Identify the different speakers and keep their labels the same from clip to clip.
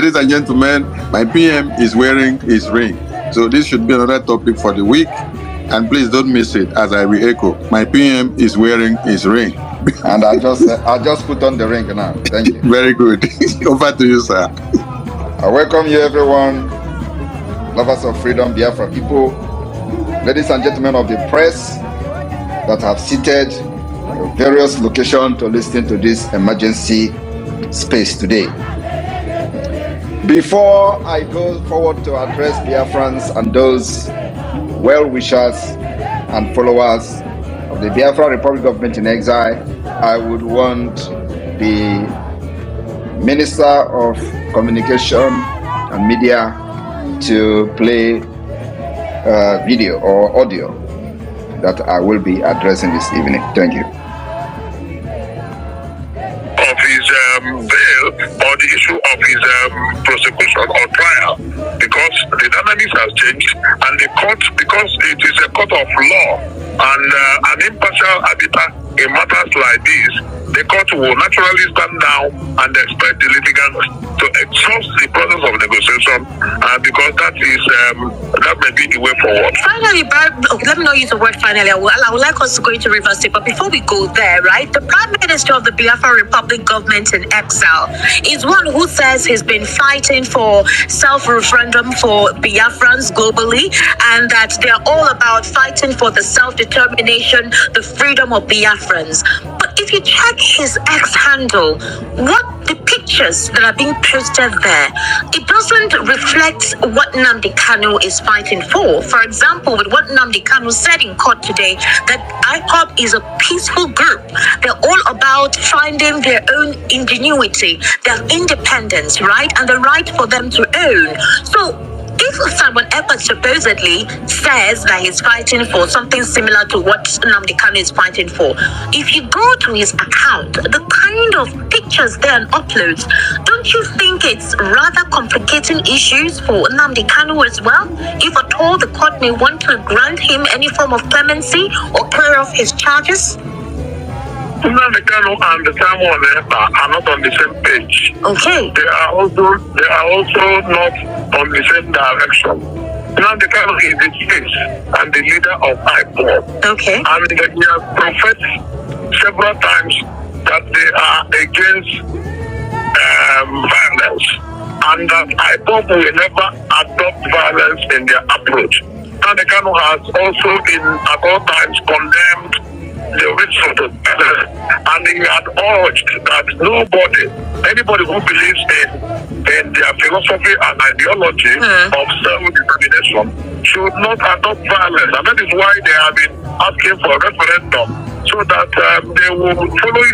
Speaker 1: Ladies and gentlemen, my PM is wearing his ring. So this should be another topic for the week. And please don't miss it as I re-echo. My PM is wearing his ring.
Speaker 2: And I just put on the ring now. Thank you.
Speaker 1: Very good. Over to you, sir.
Speaker 2: I welcome you, everyone. Lovers of freedom, Biafra people. Ladies and gentlemen of the press that have seated at various locations to listen to this emergency space today. Before I go forward to address Biafrans and those well-wishers and followers of the Biafra Republic Government in Exile, I would want the Minister of Communication and Media to play video or audio that I will be addressing this evening. Thank you.
Speaker 3: Of his bail or the issue of his prosecution or trial, because the dynamics has changed, and the court, because it is a court of law and an impartial arbiter in matters like this, the court will naturally stand down and expect the litigants to exhaust the process of negotiation, because that may be the way forward.
Speaker 4: Finally, let me not use the word finally. I would like us to go into reverse it, but before we go there, right, the Prime Minister of the Biafra Republic Government in exile is one who says he's been fighting for self-referendum for Biafrans globally, and that they're all about fighting for the self-determination, the freedom of Biafrans. But if you check his X handle, what the pictures that are being posted there, it doesn't reflect what Nnamdi Kanu is fighting for. For example, with what Nnamdi Kanu said in court today, that IPOB is a peaceful group. They're all about finding their own ingenuity, their independence, right? And the right for them to own. So if someone Ekpa supposedly says that he's fighting for something similar to what Nnamdi Kanu is fighting for, if you go to his account, the kind of pictures there and uploads, don't you think it's rather complicating issues for Nnamdi Kanu as well? If at all the court may want to grant him any form of clemency or clear off his charges?
Speaker 3: Nnamdi Kanu and the Samuel Ekpa are not on the same page.
Speaker 4: Okay.
Speaker 3: They are also not on the same direction. Nnamdi Kanu is the face and the leader of IPOB.
Speaker 4: Okay.
Speaker 3: And they have professed several times that they are against violence, and that IPOB will never adopt violence in their approach. Nnamdi Kanu has also at all times condemned the original, and he had urged that anybody who believes in their philosophy and ideology of self-determination should not adopt violence, and that is why they have been asking for a referendum, so that they will follow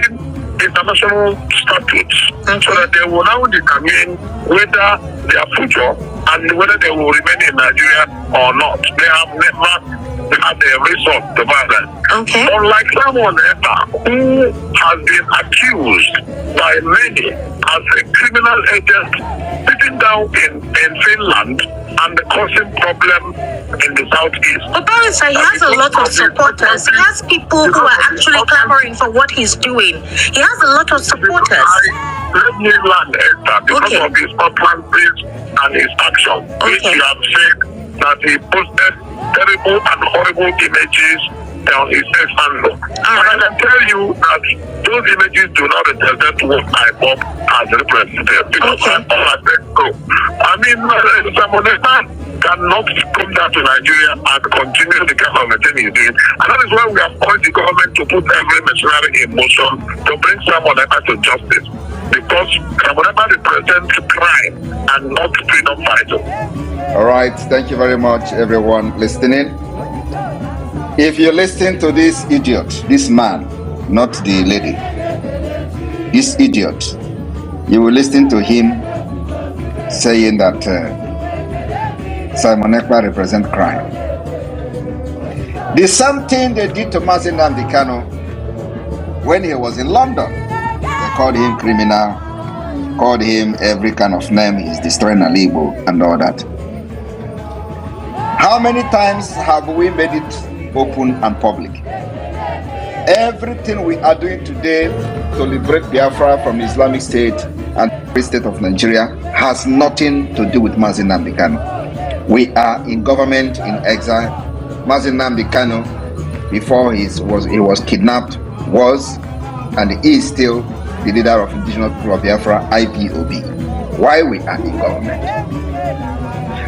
Speaker 3: international statutes, so that they will now determine whether their future and whether they will remain in Nigeria or not. They have never had a resort to violence.
Speaker 4: Okay.
Speaker 3: Unlike someone who has been accused by many as a criminal agent sitting down in Finland and causing problem in the southeast.
Speaker 4: But Barrister, he has a lot of supporters. He has people who are actually clamoring for what he's doing. He has a lot of supporters.
Speaker 3: Let me land because of his utterances and his action, which you have said that he posted terrible and horrible images on his face handle. And I can tell you that those images do not represent what IPOB has represented. Because I mean, someone cannot come down to Nigeria and continue the kind of thing he's doing. And that is why we have urged the government to put every machinery in motion to bring someone to justice. Because someone represents crime and not freedom fighter.
Speaker 2: All right, thank you very much, everyone listening. If you listen to this idiot, this man, not the lady, this idiot, you will listen to him saying that Simon Ekpa represents crime. The same thing they did to Nnamdi Kanu when he was in London. They called him criminal, called him every kind of name, he's destroying Alibo and all that. How many times have we made it open and public? Everything we are doing today to liberate Biafra from Islamic State and the Free State of Nigeria has nothing to do with Mazi Nnamdi Kanu. We are in government in exile. Mazi Nnamdi Kanu, before he was kidnapped, was and is still the leader of Indigenous People of Biafra, IPOB. Why we are in government?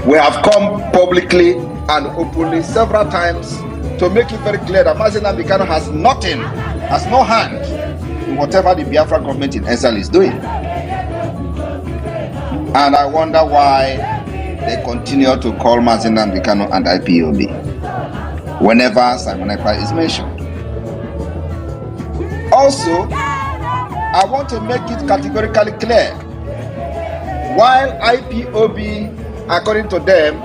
Speaker 2: We have come publicly and openly several times to make it very clear that Mazi Nnamdi Kanu has nothing, has no hand in whatever the Biafra government in exile is doing. And I wonder why they continue to call Mazi Nnamdi Kanu and IPOB whenever Simon Ekpa is mentioned. Also, I want to make it categorically clear, while IPOB, according to them,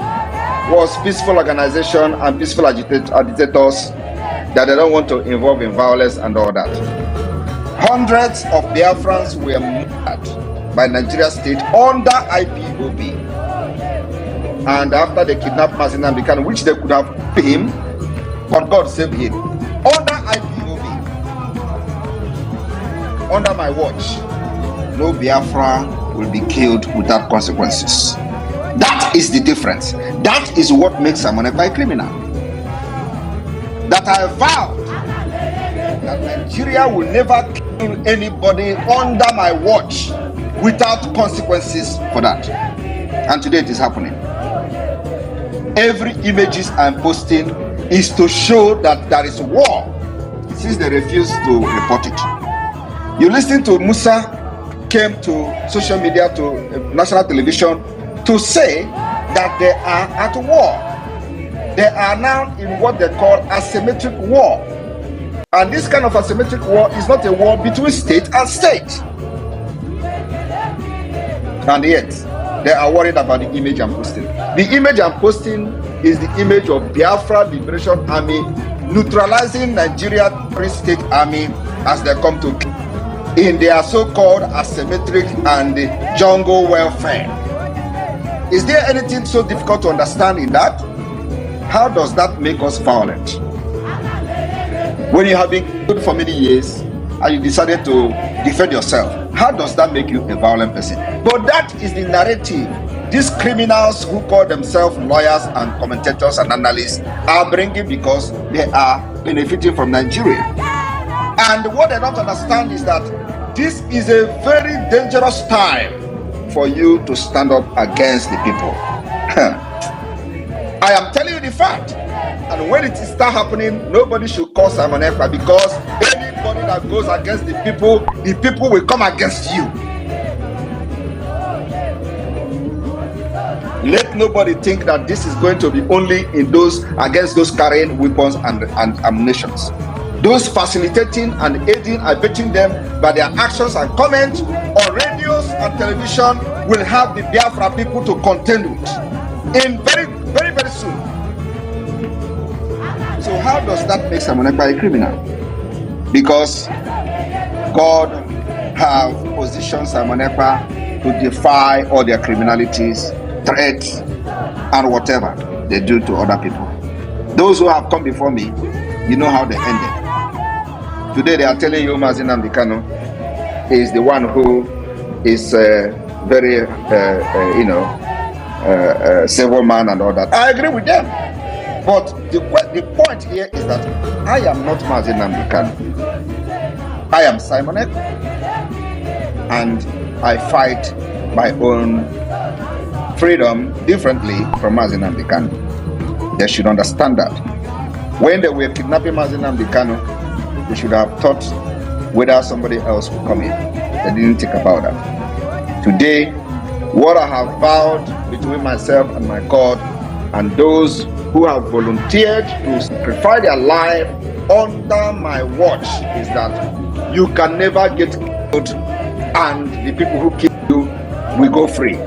Speaker 2: was peaceful organization and peaceful agitators that they don't want to involve in violence and all that. Hundreds of Biafrans were murdered by Nigeria state under IPOB. And after they kidnapped Mazi Nnamdi Kanu, which they could have killed him, but God saved him. Under IPOB, under my watch, no Biafra will be killed without consequences. That is the difference. That is what makes Simon Ekpa a criminal. That I vowed that Nigeria will never kill anybody under my watch without consequences for that. And today it is happening. Every images I'm posting is to show that there is war, since they refuse to report it. You listen to Musa came to social media, to national television, to say that they are at war. They are now in what they call asymmetric war. And this kind of asymmetric war is not a war between state and state. And yet, they are worried about the image I'm posting. The image I'm posting is the image of Biafra Liberation Army neutralizing Nigeria Free State Army as they come to in their so-called asymmetric and jungle welfare. Is there anything so difficult to understand in that? How does that make us violent? When you have been killed for many years and you decided to defend yourself, how does that make you a violent person? But that is the narrative these criminals who call themselves lawyers and commentators and analysts are bringing because they are benefiting from Nigeria. And what they don't understand is that this is a very dangerous time for you to stand up against the people. I am telling you the fact. And when it start happening, nobody should call Simon Ekpa, because anybody that goes against the people will come against you. Let nobody think that this is going to be only in those against those carrying weapons and ammunitions. Those facilitating and aiding, abetting them by their actions and comments on radios and television will have the Biafra people to contend with in very, very, very soon. So how does that make Simon Ekpa a criminal? Because God have positioned Simon Ekpa to defy all their criminalities, threats, and whatever they do to other people. Those who have come before me, you know how they ended. Today they are telling you Mazi Nnamdi Kanu is the one who is very, civil man and all that. I agree with them. But the point here is that I am not Mazi Nnamdi Kanu. I am Simon Ekpa. And I fight my own freedom differently from Mazi Nnamdi Kanu. They should understand that. When they were kidnapping Mazi Nnamdi Kanu, they should have thought whether somebody else would come in. They didn't think about that. Today, what I have vowed between myself and my God and those who have volunteered to sacrifice their life under my watch is that you can never get killed and the people who kill you will go free.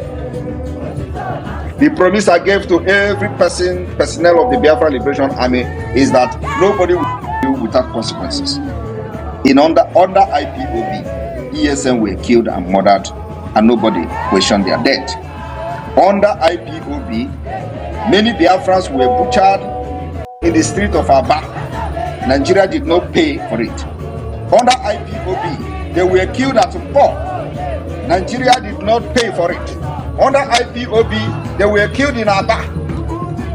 Speaker 2: The promise I gave to every personnel of the Biafra Liberation Army is that nobody will kill you without consequences. Under IPOB, ESN were killed and murdered and nobody questioned their death. Under IPOB, many Biafrans were butchered in the street of Aba Nigeria did not pay for it. Under IPOB, they were killed at Ekpa. Nigeria did not pay for it. Under IPOB, they were killed in Aba.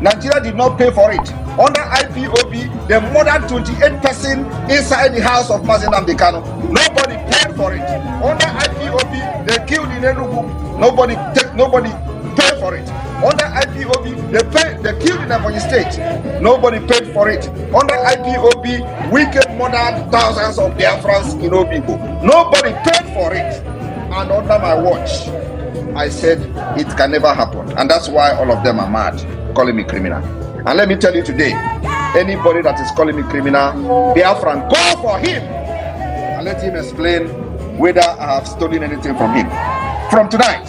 Speaker 2: Nigeria did not pay for it. Under IPOB, they murdered 28 persons inside the house of Nnamdi Kanu. Nobody paid for it. Under IPOB, they killed in Enugu. Nobody paid for it. Under IPOB, they killed in Ebonyi State. Nobody paid for it. Under IPOB, wicked murdered thousands of Biafrans in Obibo. Nobody paid for it. And under my watch, I said it can never happen. And that's why all of them are mad, calling me criminal. And let me tell you today, anybody that is calling me criminal, Biafran, go for him and let him explain whether I have stolen anything from him. From tonight,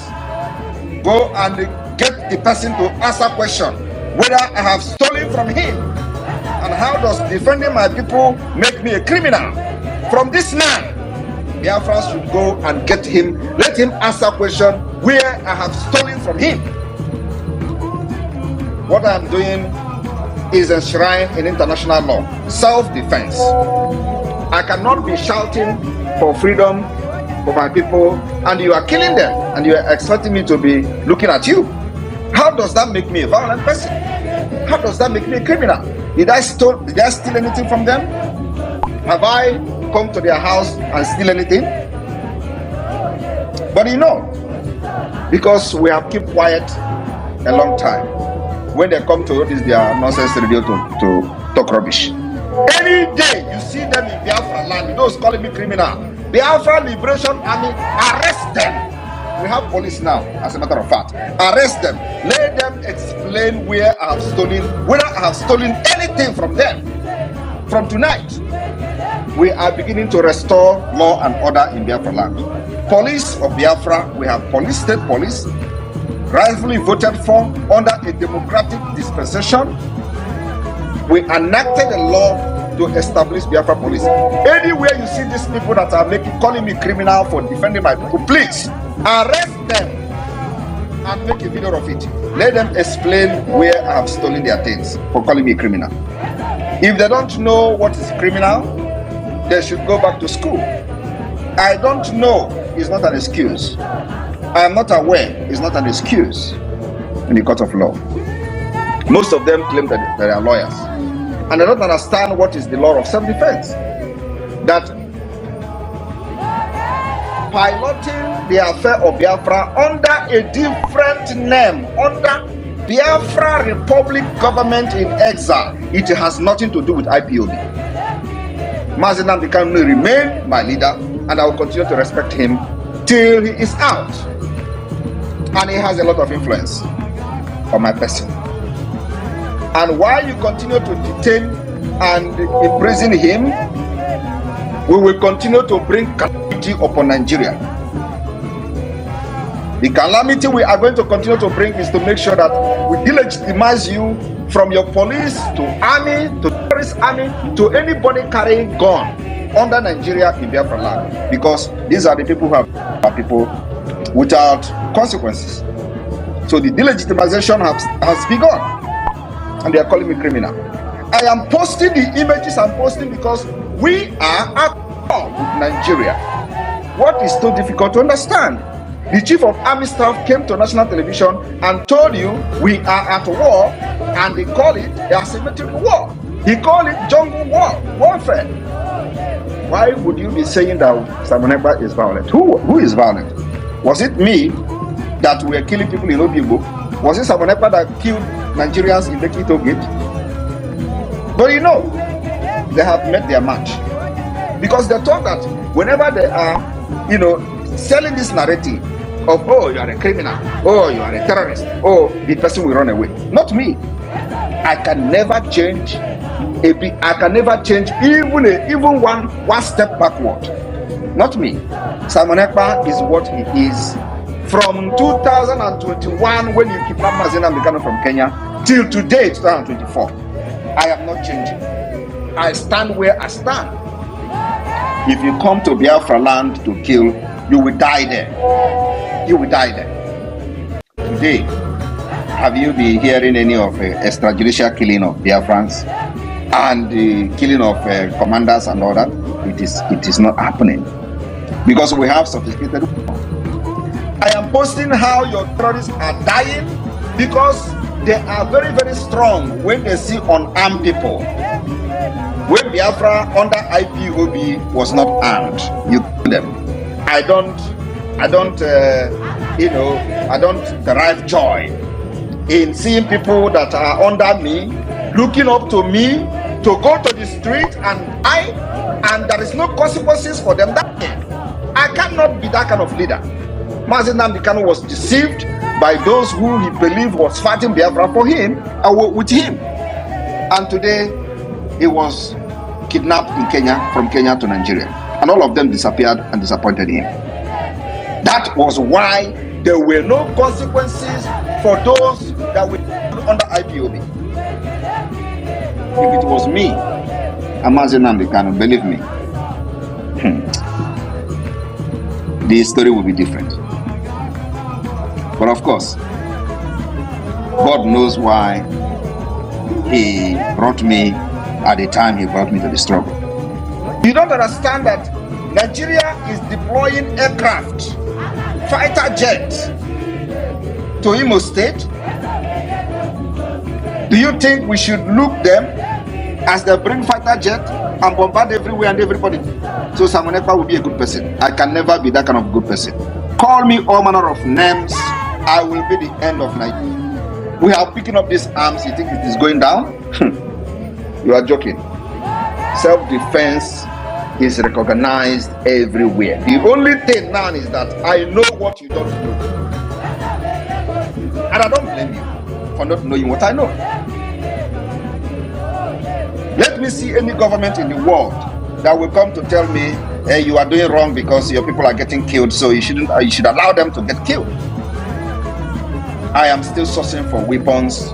Speaker 2: go and get the person to answer question whether I have stolen from him. And how does defending my people make me a criminal? From this man, Biafran should go and get him, let him answer question where I have stolen from him. What I am doing is enshrined in international law, self-defense. I cannot be shouting for freedom for my people and you are killing them and you are expecting me to be looking at you. How does that make me a violent person? How does that make me a criminal? Did I steal anything from them? Have I come to their house and steal anything? But you know, because we have kept quiet a long time, when they come to this their nonsense radio to talk rubbish. Any day you see them in Biafra land, those calling me criminal, Biafra Liberation Army, arrest them. We have police now, as a matter of fact. Arrest them. Let them explain where I have stolen, whether I have stolen anything from them. From tonight, we are beginning to restore law and order in Biafra land. Police of Biafra, we have police, state police, rightfully voted for under a democratic dispensation. We enacted a law to establish Biafra police. Anywhere you see these people that are calling me criminal for defending my people, please arrest them and make a video of it. Let them explain where I have stolen their things for calling me a criminal. If they don't know what is criminal, they should go back to school. I don't know is not an excuse. I am not aware is not an excuse in the court of law. Most of them claim that they are lawyers. And they don't understand what is the law of self-defense. That piloting the affair of Biafra under a different name, under Biafra Republic Government in Exile, it has nothing to do with IPOB. Nnamdi Kanu will remain my leader, and I will continue to respect him till he is out. And he has a lot of influence on my person. And while you continue to detain and imprison him, we will continue to bring calamity upon Nigeria. The calamity we are going to continue to bring is to make sure that we delegitimize you from your police to army to terrorist army to anybody carrying gun under Nigeria in Biafra land, because these are the people who are people without consequences. So the delegitimization has begun. And they are calling me criminal. I am posting the images I'm posting because we are at war with Nigeria. What is so difficult to understand? The chief of army staff came to national television and told you we are at war, and they call it the asymmetric war. He called it jungle warfare. Why would you be saying that Simon Ekpa is violent? Who is violent? Was it me that were killing people in Obibo? Was it Simon Ekpa that killed Nigerians in the Quito Gate? But you know, they have met their match. Because they thought that whenever they are, selling this narrative of, oh, you are a criminal, oh, you are a terrorist, oh, the person will run away. Not me. I can never change even one step backward. Not me. Simon Ekpa is what he is. From 2021, when you kidnapped Nnamdi Kanu from Kenya, till today, 2024, I am not changing. I stand where I stand. If you come to Biafra land to kill, you will die there. You will die there. Today, have you been hearing any of extrajudicial killing of Biafrans? and the killing of commanders and all that, it is not happening because we have sophisticated. I am posting how your terrorists are dying because they are very, very strong when they see unarmed people. When Biafra under IPOB was not armed, you kill them. I don't derive joy in seeing people that are under me, looking up to me, to go to the street and there is no consequences for them. I cannot be that kind of leader. Nnamdi Kanu was deceived by those who he believed was fighting Biafra for him and with him. And today, he was kidnapped in Kenya, from Kenya to Nigeria. And all of them disappeared and disappointed him. That was why there were no consequences for those that were under IPOB. If it was me, Nnamdi Kanu, believe me, the story will be different. But of course, God knows why he brought me at the time he brought me to the struggle. You don't understand that Nigeria is deploying aircraft, fighter jets to Imo State. Do you think we should look them as they bring fighter jet and bombard everywhere and everybody? So Simon Ekpa will be a good person. I can never be that kind of good person. Call me all manner of names. I will be the end of Nigeria. We are picking up these arms. You think it is going down? You are joking. Self-defense is recognized everywhere. The only thing now is that I know what you don't know. And I don't blame you for not knowing what I know. Let me see any government in the world that will come to tell me, hey, you are doing wrong because your people are getting killed, so you should allow them to get killed. I am still sourcing for weapons,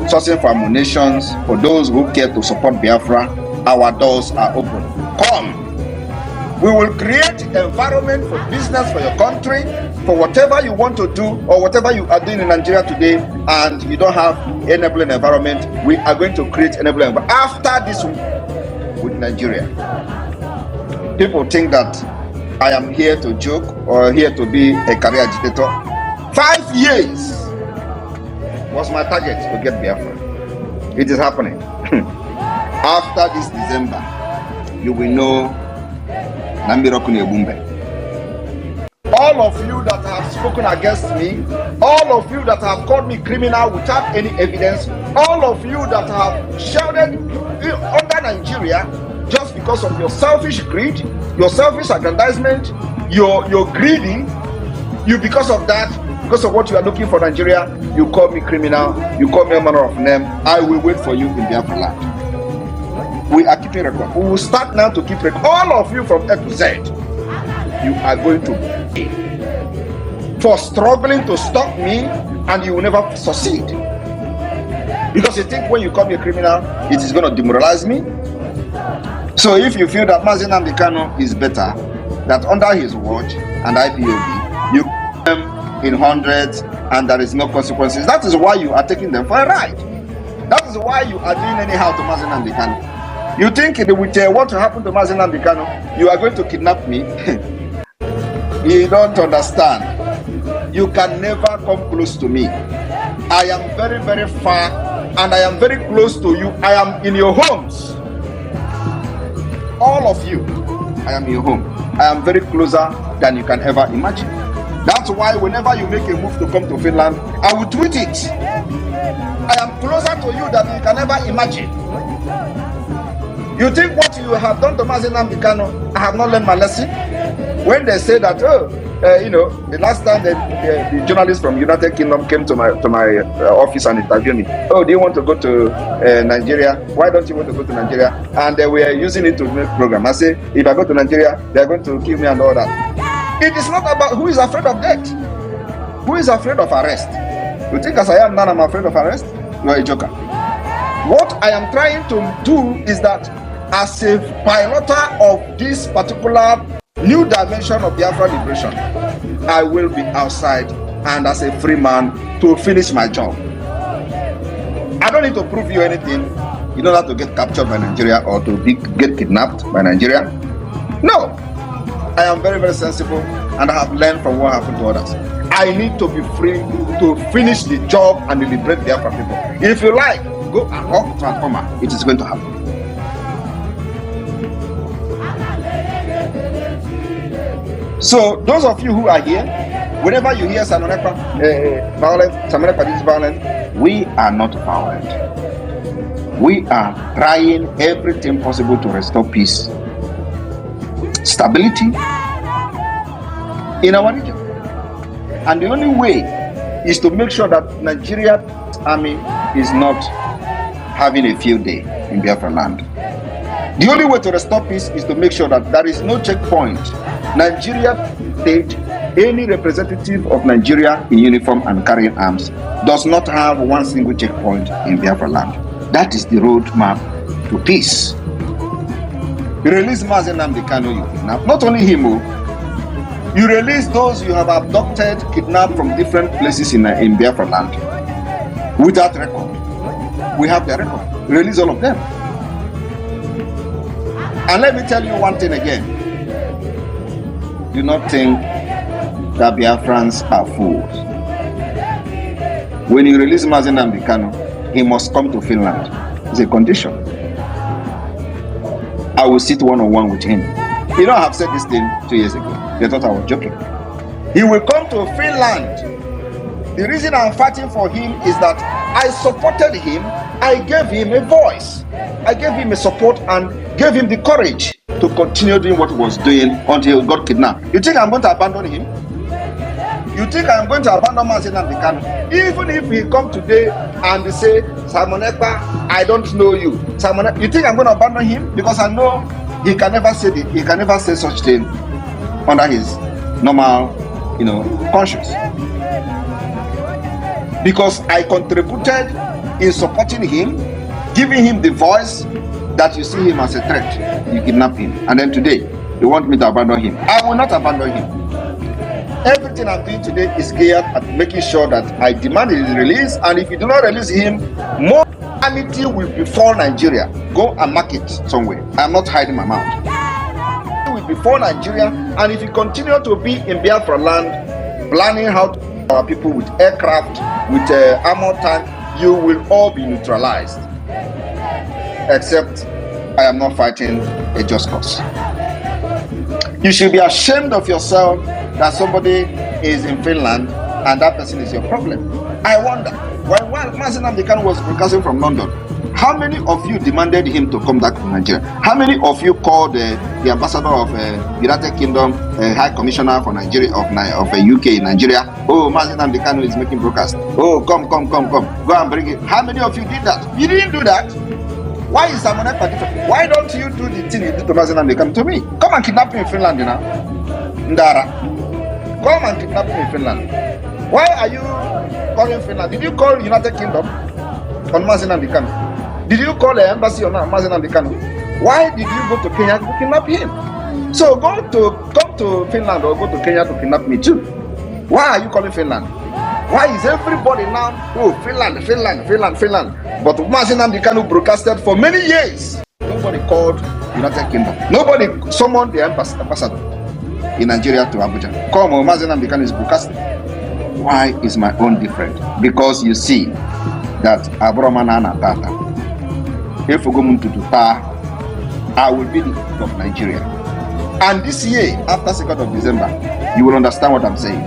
Speaker 2: sourcing for ammunition, for those who care to support Biafra. Our doors are open. Come. We will create environment for business for your country, for whatever you want to do or whatever you are doing in Nigeria today, and you don't have enabling environment. We are going to create enabling environment after this with Nigeria. People think that I am here to joke or here to be a career agitator. 5 years was my target to get Biafra. It is happening. After this December, you will know Nnamdi. All of you that have spoken against me, all of you that have called me criminal without any evidence, all of you that have shouted under Nigeria just because of your selfish greed, your selfish aggrandizement, your greedy, because of that, because of what you are looking for Nigeria, you call me criminal, you call me a manner of name. I will wait for you in Biafra land. We are keeping record. We will start now to keep record. All of you from A to Z, you are going to pay for struggling to stop me, and you will never succeed. Because you think when you call me a criminal, it is going to demoralize me. So if you feel that Nnamdi Kanu is better, that under his watch and IPOB, you them in hundreds and there is no consequences, that is why you are taking them for a ride. That is why you are doing anyhow to Nnamdi Kanu. You think with what will happen to Nnamdi Kanu, you are going to kidnap me? You don't understand. You can never come close to me. I am very, very far and I am very close to you. I am in your homes. All of you, I am in your home. I am very closer than you can ever imagine. That's why whenever you make a move to come to Finland, I will tweet it. I am closer to you than you can ever imagine. You think what you have done to Nnamdi Kanu, I have not learned my lesson? When they say that, the last time the journalist from United Kingdom came to my office and interviewed me, oh, do you want to go to Nigeria? Why don't you want to go to Nigeria? And they were using it to make program. I say, if I go to Nigeria, they are going to kill me and all that. It is not about who is afraid of death. Who is afraid of arrest? You think as I am now, I'm afraid of arrest? You are a joker. What I am trying to do is that as a piloter of this particular new dimension of Biafra liberation, I will be outside and as a free man to finish my job. I don't need to prove you anything. in order to get captured by Nigeria or to get kidnapped by Nigeria. No. I am very, very sensible, and I have learned from what happened to others. I need to be free to finish the job and liberate the African people. If you like, go and hawk transformer. It is going to happen. So those of you who are here, whenever you hear Samonekpa violent, Samonekpa is violent, we are not violent. We are trying everything possible to restore peace, stability in our region. And the only way is to make sure that Nigeria's army is not having a field day in Biafra land. The only way to restore peace is to make sure that there is no checkpoint. Nigeria state, any representative of Nigeria in uniform and carrying arms does not have one single checkpoint in Biafra land. That is the roadmap to peace. You release Nnamdi Kanu, you kidnap. Not only him, you release those you have abducted, kidnapped from different places in Biafra land without record. We have the record. Release all of them. And let me tell you one thing again. Do not think that Biafrans are fools. When you release Nnamdi Kanu, he must come to Finland. It's a condition. I will sit one-on-one with him. You know, I have said this thing 2 years ago. They thought I was joking. He will come to Finland. The reason I'm fighting for him is that I supported him. I gave him a voice. I gave him a support and gave him the courage to continue doing what he was doing until he got kidnapped. You think I'm going to abandon him? You think I'm going to abandon Nnamdi Kanu? Even if he come today and say, Samonekpa, I don't know you. You think I'm going to abandon him? Because I know he can never say he can never say such thing under his normal, conscience. Because I contributed in supporting him, giving him the voice that you see him as a threat. You kidnap him. And then today, you want me to abandon him. I will not abandon him. Everything I'm doing today is geared at making sure that I demand his release, and if you do not release him, more calamity will befall Nigeria. Go and mark it somewhere. I'm not hiding my mouth. It will befall Nigeria, and if you continue to be in Biafra land, planning how to kill our people with aircraft, with armor tank, you will all be neutralized. Except I am not fighting a just cause. You should be ashamed of yourself that somebody is in Finland and that person is your problem. I wonder, while Nnamdi Kanu was broadcasting from London, how many of you demanded him to come back to Nigeria? How many of you called the ambassador of United Kingdom, High Commissioner for Nigeria of UK in Nigeria? Oh, Nnamdi Kanu is making broadcast. Oh, come, go and bring it. How many of you did that? You didn't do that. Why is Samonekpa different? Why don't you do the thing you did to Nnamdi Kanu to me? Come and kidnap me in Finland, Ndara. Come and kidnap me in Finland. Why are you calling Finland? Did you call United Kingdom on Nnamdi Kanu? Did you call the embassy on Nnamdi Kanu? Why did you go to Kenya to kidnap him? So come to Finland or go to Kenya to kidnap me too. Why are you calling Finland? Why is everybody now, Finland? But Nnamdi Kanu broadcasted for many years. Nobody called United Kingdom. Nobody summoned the ambassador in Nigeria to Abuja. Come on, Nnamdi Kanu is broadcasting. Why is my own different? Because you see that Abromanana Tata, if we go to Duta, I will be the king of Nigeria. And this year, after 2nd of December, you will understand what I'm saying.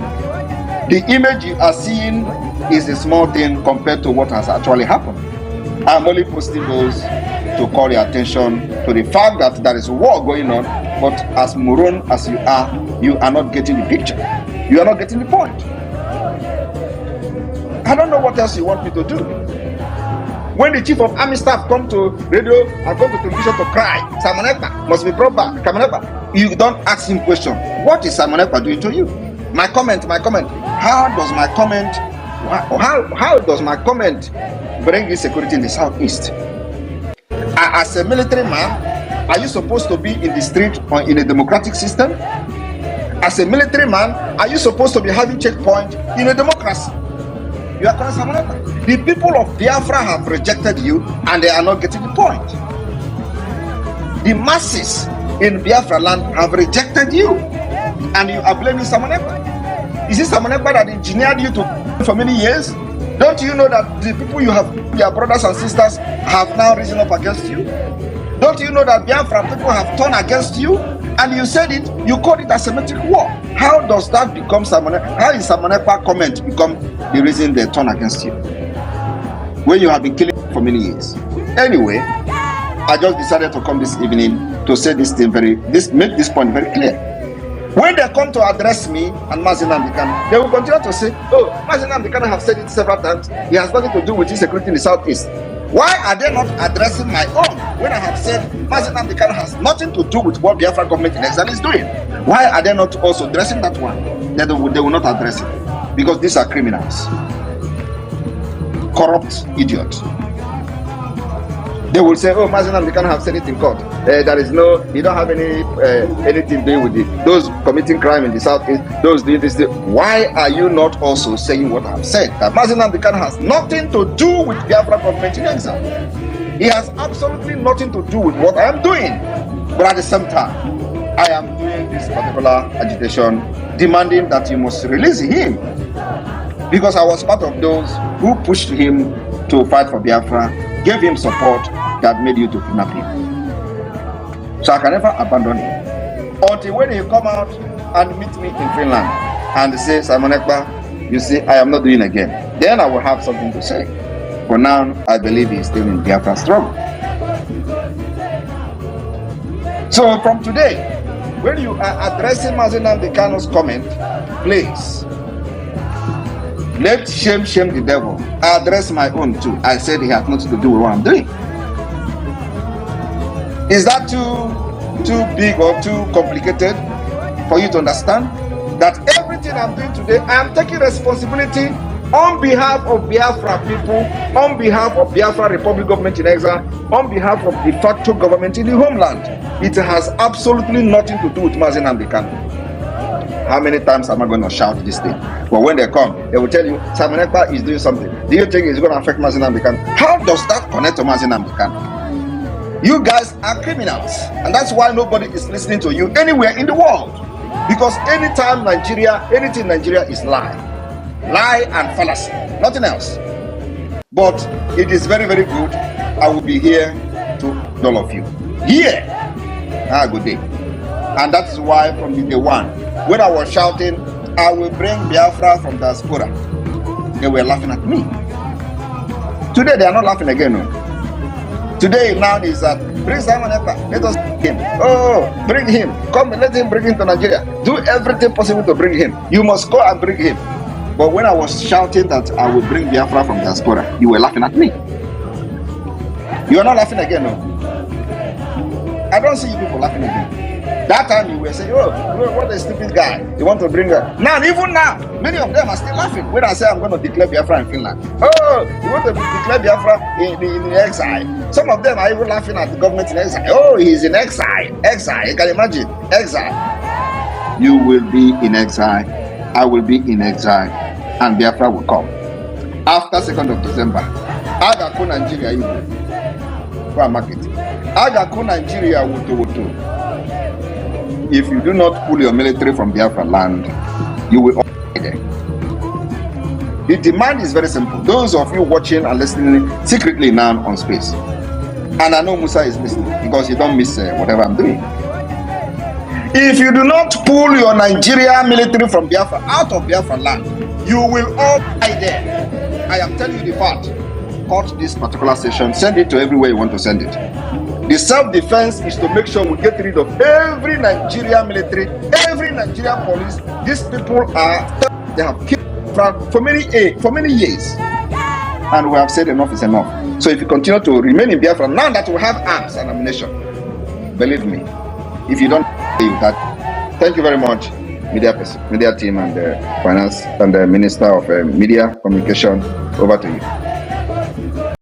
Speaker 2: The image you are seeing is a small thing compared to what has actually happened. I'm only posting those to call your attention to the fact that there is war going on, but as moron as you are not getting the picture. You are not getting the point. I don't know what else you want me to do. When the chief of army staff come to radio and come to television to cry, Samonekpa must be brought back. Samonekpa, you don't ask him question. What is Samonekpa doing to you? My comment. How does my comment bring insecurity in the southeast? As a military man, are you supposed to be in the street or in a democratic system? As a military man, are you supposed to be having checkpoint in a democracy? You are calling Samonekpa. The people of Biafra have rejected you and they are not getting the point. The masses in Biafra land have rejected you and you are blaming Samonekpa. Is it Samonekpa that engineered you to for many years? Don't you know that the people you have, your brothers and sisters, have now risen up against you? Don't you know that Biafra people have turned against you? And you said it, you called it a Semitic war. How does that become Samonekpa? How is Samonekpa comment become the reason they turn against you? When you have been killing for many years. Anyway, I just decided to come this evening to say this thing make this point very clear. When they come to address me and Mazi Nnamdi Kanu, they will continue to say, oh, Mazi Nnamdi Kanu have said it several times, he has nothing to do with insecurity in the southeast. Why are they not addressing my own when I have said Mazi Nnamdi Kanu has nothing to do with what Biafra government in exile is doing? Why are they not also addressing that one? They will not address it because these are criminals, corrupt idiots. They will say, oh, Mazi Nnamdi Kanu have said it in court. There is no, you don't have anything doing with it. Those committing crime in the southeast, those doing this. Why are you not also saying what I have said? That Mazi Nnamdi Kanu has nothing to do with Biafra government in exile. He has absolutely nothing to do with what I am doing. But at the same time, I am doing this particular agitation, demanding that you must release him. Because I was part of those who pushed him to fight for Biafra, gave him support that made you to kidnap him. So I can never abandon him. Until when he come out and meet me in Finland and say, Samonekpa, you see, I am not doing again. Then I will have something to say. For now, I believe he's still in Biafra struggle. So from today, when you are addressing Mazi Nnamdi Kanu's comment, please, let shame the devil. I address my own too. I said he has nothing to do with what I'm doing. Is that too big or too complicated for you to understand? That everything I'm doing today, I am taking responsibility on behalf of Biafra people, on behalf of Biafra Republic government in exile, on behalf of de facto government in the homeland. It has absolutely nothing to do with Mazi Nnamdi Kanu. How many times am I going to shout this thing? But when they come, they will tell you, Samonekpa is doing something. Do you think it's going to affect Mazi Nnamdi Kanu? How does that connect to Mazi Nnamdi Kanu? You guys are criminals. And that's why nobody is listening to you anywhere in the world. Because anytime anything Nigeria is lie and fallacy. Nothing else. But it is very, very good. I will be here to all of you. Here. Good day. And that is why from the day one, when I was shouting, I will bring Biafra from diaspora, they were laughing at me. Today they are not laughing again. No. Today now is that bring Samonekpa, let us bring him. Oh, bring him. Come and let him bring him to Nigeria. Do everything possible to bring him. You must go and bring him. But when I was shouting that I will bring Biafra from diaspora, you were laughing at me. You are not laughing again, no. I don't see you people laughing again. That time you were saying, oh, what a stupid guy. You want to bring her. Now, even now, many of them are still laughing when I say I'm going to declare Biafra in Finland. Oh, you want to declare Biafra in exile. Some of them are even laughing at the government in exile. Oh, he's in exile. Exile. You can imagine. Exile. You will be in exile. I will be in exile. And Biafra will come. After 2nd of December, Agaku Nigeria Igbo. Go and mark it. Agaku Nigeria Woto. If you do not pull your military from Biafra land, you will all die there. The demand is very simple. Those of you watching and listening secretly now on space, and I know Musa is listening because you don't miss whatever I'm doing. If you do not pull your Nigeria military from Biafra out of Biafra land, you will all die there. I am telling you the fact. Cut this particular session, send it to everywhere you want to send it. The self-defense is to make sure we get rid of every Nigerian military, every Nigerian police. These people they have killed for many years. And we have said enough is enough. So if you continue to remain in Biafra, now that we have arms and ammunition, believe me, if you don't do that, thank you very much, media team and the finance and the Minister of Media Communication. Over to you.